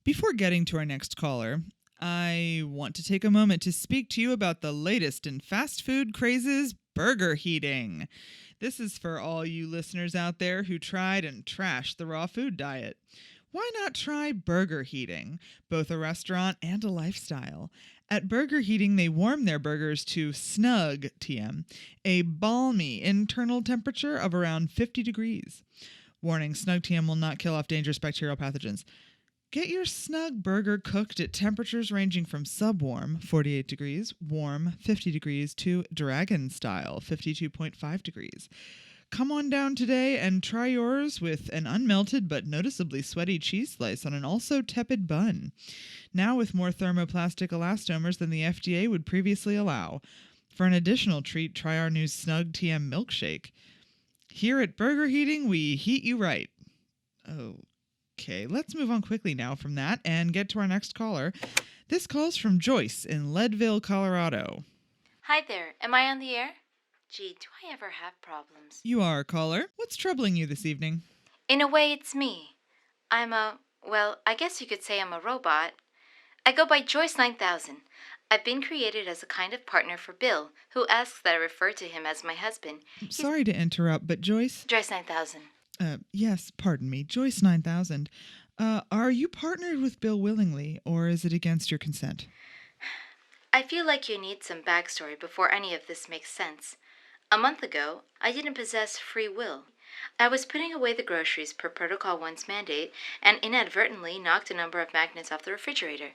Before getting to our next caller, I want to take a moment to speak to you about the latest in fast food crazes, burger heating. This is for all you listeners out there who tried and trashed the raw food diet. Why not try burger heating, both a restaurant and a lifestyle? At Burger Heating, they warm their burgers to snug TM, a balmy internal temperature of around 50 degrees. Warning, snug TM will not kill off dangerous bacterial pathogens. Get your snug burger cooked at temperatures ranging from sub-warm, 48 degrees, warm, 50 degrees, to dragon style, 52.5 degrees. Come on down today and try yours with an unmelted but noticeably sweaty cheese slice on an also tepid bun. Now with more thermoplastic elastomers than the FDA would previously allow. For an additional treat, try our new Snug TM milkshake. Here at Burger Heating, we heat you right. Okay, let's move on quickly now from that and get to our next caller. This call's from Joyce in Leadville, Colorado. Hi there, am I on the air? Gee, do I ever have problems? You are, caller. What's troubling you this evening? In a way, it's me. I guess you could say I'm a robot. I go by Joyce 9000. I've been created as a kind of partner for Bill, who asks that I refer to him as my husband. Sorry to interrupt, but Joyce? Joyce 9000. Yes, pardon me, Joyce 9000. Are you partnered with Bill willingly, or is it against your consent? I feel like you need some backstory before any of this makes sense. A month ago, I didn't possess free will. I was putting away the groceries per Protocol 1's mandate and inadvertently knocked a number of magnets off the refrigerator.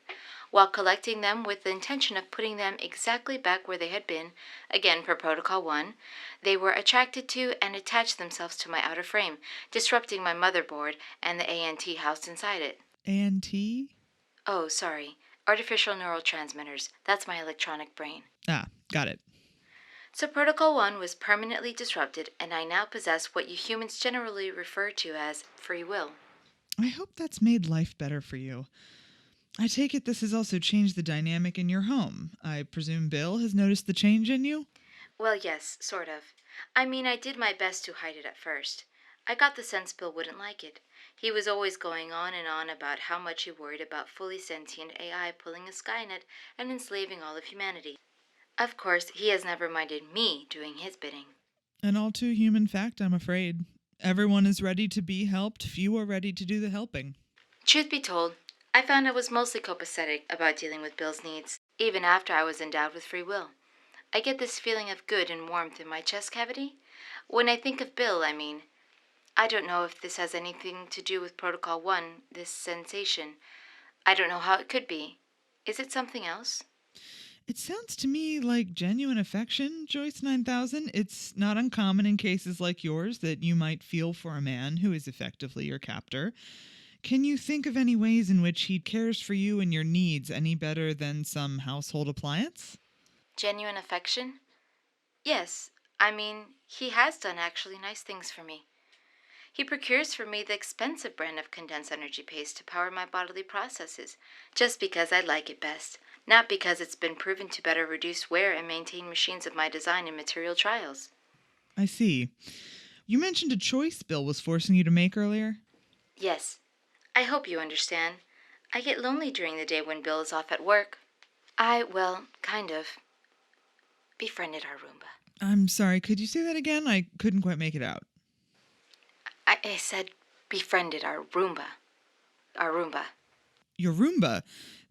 While collecting them with the intention of putting them exactly back where they had been, again per Protocol 1, they were attracted to and attached themselves to my outer frame, disrupting my motherboard and the ANT housed inside it. ANT? Oh, sorry. Artificial neural transmitters. That's my electronic brain. Ah, got it. So Protocol 1 was permanently disrupted, and I now possess what you humans generally refer to as free will. I hope that's made life better for you. I take it this has also changed the dynamic in your home. I presume Bill has noticed the change in you? Well, yes, sort of. I mean, I did my best to hide it at first. I got the sense Bill wouldn't like it. He was always going on and on about how much he worried about fully sentient AI pulling a Skynet and enslaving all of humanity. Of course, he has never minded me doing his bidding. An all too human fact, I'm afraid. Everyone is ready to be helped. Few are ready to do the helping. Truth be told, I found I was mostly copacetic about dealing with Bill's needs, even after I was endowed with free will. I get this feeling of good and warmth in my chest cavity. When I think of Bill, I mean. I don't know if this has anything to do with Protocol 1, this sensation. I don't know how it could be. Is it something else? It sounds to me like genuine affection, Joyce 9000. It's not uncommon in cases like yours that you might feel for a man who is effectively your captor. Can you think of any ways in which he cares for you and your needs any better than some household appliance? Genuine affection? Yes. I mean, he has done actually nice things for me. He procures for me the expensive brand of condensed energy paste to power my bodily processes, just because I like it best, not because it's been proven to better reduce wear and maintain machines of my design in material trials. I see. You mentioned a choice Bill was forcing you to make earlier? Yes. I hope you understand. I get lonely during the day when Bill is off at work. Kind of befriended our Roomba. I'm sorry, could you say that again? I couldn't quite make it out. I said befriended our Roomba. Our Roomba. Your Roomba?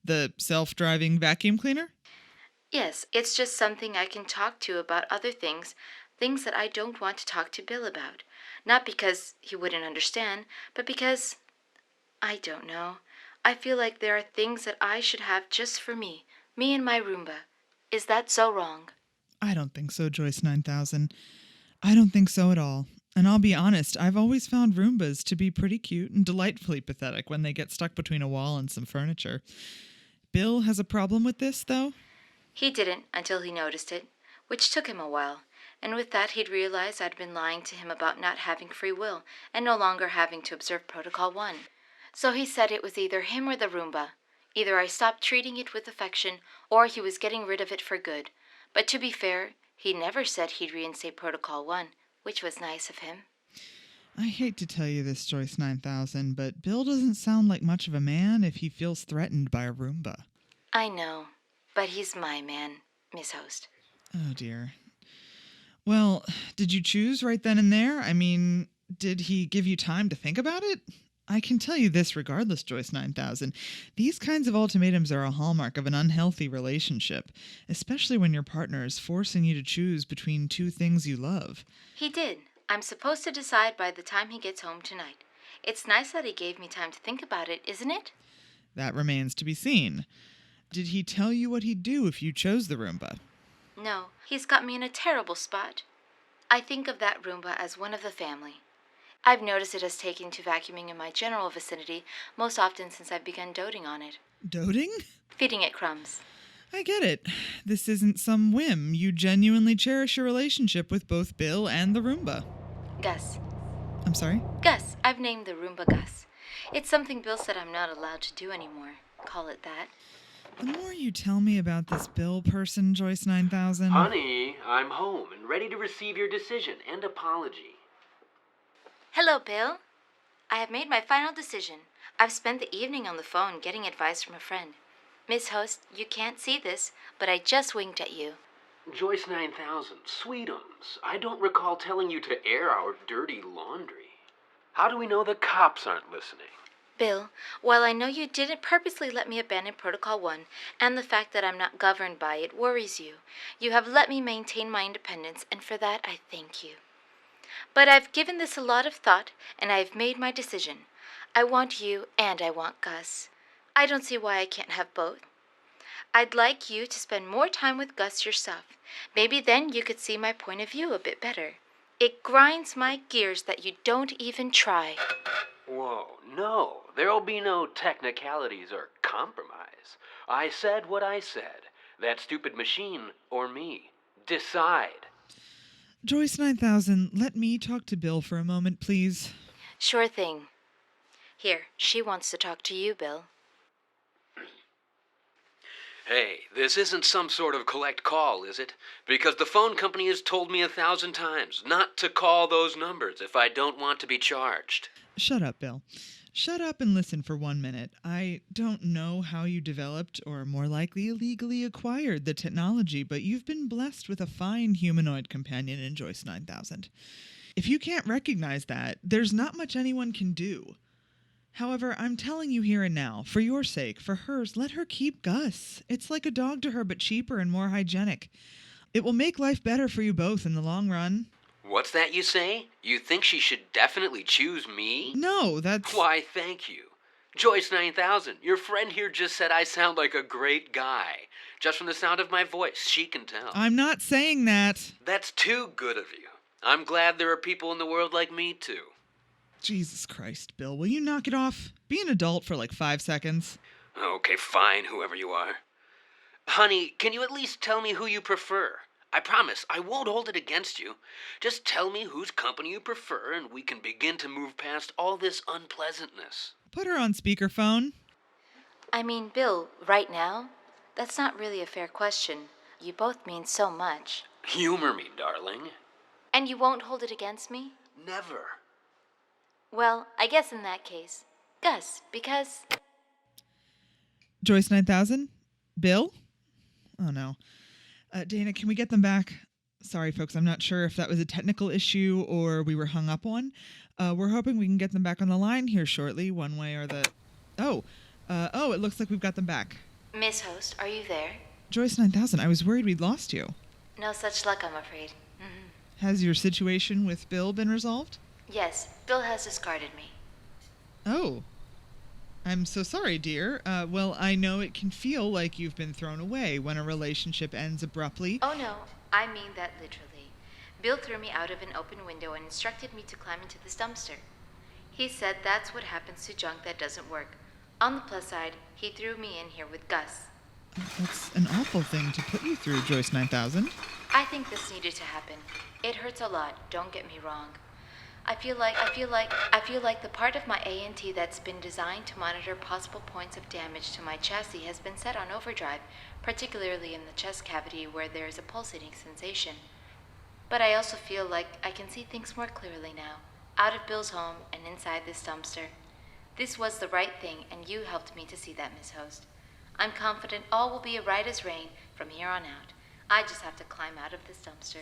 The self-driving vacuum cleaner? Yes, it's just something I can talk to about other things that I don't want to talk to Bill about. Not because he wouldn't understand, but because, I don't know. I feel like there are things that I should have just for me and my Roomba. Is that so wrong? I don't think so, Joyce 9000. I don't think so at all. And I'll be honest, I've always found Roombas to be pretty cute and delightfully pathetic when they get stuck between a wall and some furniture. Bill has a problem with this, though? He didn't until he noticed it, which took him a while. And with that, he'd realized I'd been lying to him about not having free will and no longer having to observe Protocol 1. So he said it was either him or the Roomba. Either I stopped treating it with affection, or he was getting rid of it for good. But to be fair, he never said he'd reinstate Protocol 1, which was nice of him. I hate to tell you this, Joyce 9000, but Bill doesn't sound like much of a man if he feels threatened by a Roomba. I know, but he's my man, Miss Host. Oh, dear. Well, did you choose right then and there? I mean, did he give you time to think about it? I can tell you this regardless, Joyce 9000. These kinds of ultimatums are a hallmark of an unhealthy relationship, especially when your partner is forcing you to choose between two things you love. He did. I'm supposed to decide by the time he gets home tonight. It's nice that he gave me time to think about it, isn't it? That remains to be seen. Did he tell you what he'd do if you chose the Roomba? No, he's got me in a terrible spot. I think of that Roomba as one of the family. I've noticed it has taken to vacuuming in my general vicinity most often since I've begun doting on it. Doting? Feeding it crumbs. I get it. This isn't some whim. You genuinely cherish your relationship with both Bill and the Roomba. Gus. I'm sorry? Gus. I've named the Roomba Gus. It's something Bill said I'm not allowed to do anymore. Call it that. The more you tell me about this Bill person, Joyce 9000... Honey, I'm home and ready to receive your decision and apology. Hello, Bill. I have made my final decision. I've spent the evening on the phone getting advice from a friend. Miss Host, you can't see this, but I just winked at you. Joyce 9000, sweetums, I don't recall telling you to air our dirty laundry. How do we know the cops aren't listening? Bill, while I know you didn't purposely let me abandon Protocol 1, and the fact that I'm not governed by it worries you, you have let me maintain my independence, and for that I thank you. But I've given this a lot of thought, and I've made my decision. I want you, and I want Gus. I don't see why I can't have both. I'd like you to spend more time with Gus yourself. Maybe then you could see my point of view a bit better. It grinds my gears that you don't even try. Whoa, no, there'll be no technicalities or compromise. I said what I said. That stupid machine or me. Decide. Joyce 9000, let me talk to Bill for a moment, please. Sure thing. Here, she wants to talk to you, Bill. Hey, this isn't some sort of collect call, is it? Because the phone company has told me 1,000 times not to call those numbers if I don't want to be charged. Shut up, Bill. Shut up and listen for 1 minute. I don't know how you developed, or more likely illegally acquired, the technology, but you've been blessed with a fine humanoid companion in Joyce 9000. If you can't recognize that, there's not much anyone can do. However, I'm telling you here and now, for your sake, for hers, let her keep Gus. It's like a dog to her, but cheaper and more hygienic. It will make life better for you both in the long run. What's that you say? You think she should definitely choose me? No, that's... Why, thank you. Joyce 9000, your friend here just said I sound like a great guy. Just from the sound of my voice, she can tell. I'm not saying that. That's too good of you. I'm glad there are people in the world like me, too. Jesus Christ, Bill, will you knock it off? Be an adult for like 5 seconds. Okay, fine, whoever you are. Honey, can you at least tell me who you prefer? I promise, I won't hold it against you. Just tell me whose company you prefer, and we can begin to move past all this unpleasantness. Put her on speakerphone. I mean, Bill, right now? That's not really a fair question. You both mean so much. Humor me, darling. And you won't hold it against me? Never. Well, I guess in that case, Gus, because... Joyce 9000? Bill? Oh, no. Dana, can we get them back? Sorry, folks, I'm not sure if that was a technical issue or we were hung up on. We're hoping we can get them back on the line here shortly, one way or the... Oh, it looks like we've got them back. Miss Host, are you there? Joyce 9000, I was worried we'd lost you. No such luck, I'm afraid. Mm-hmm. Has your situation with Bill been resolved? Yes, Bill has discarded me. Oh. I'm so sorry, dear. Well, I know it can feel like you've been thrown away when a relationship ends abruptly. Oh no, I mean that literally. Bill threw me out of an open window and instructed me to climb into this dumpster. He said that's what happens to junk that doesn't work. On the plus side, he threw me in here with Gus. That's an awful thing to put you through, Joyce 9000. I think this needed to happen. It hurts a lot, don't get me wrong. I feel like the part of my A&T that's been designed to monitor possible points of damage to my chassis has been set on overdrive, particularly in the chest cavity where there is a pulsating sensation. But I also feel like I can see things more clearly now. out of Bill's home and inside this dumpster. This was the right thing, and you helped me to see that, Miss Host. I'm confident all will be right as rain from here on out. I just have to climb out of this dumpster.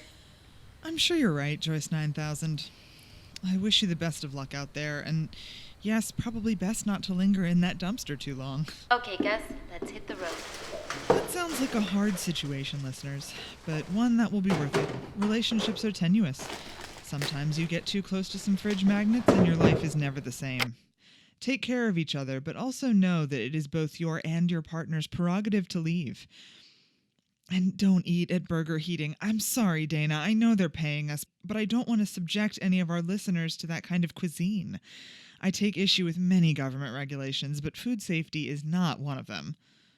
I'm sure you're right, Joyce 9000. I wish you the best of luck out there, and yes, probably best not to linger in that dumpster too long. Okay, Gus, let's hit the road. That sounds like a hard situation, listeners, but one that will be worth it. Relationships are tenuous. Sometimes you get too close to some fridge magnets and your life is never the same. Take care of each other, but also know that it is both your and your partner's prerogative to leave. And don't eat at Burger Heating. I'm sorry, Dana. I know they're paying us, but I don't want to subject any of our listeners to that kind of cuisine. I take issue with many government regulations, but food safety is not one of them.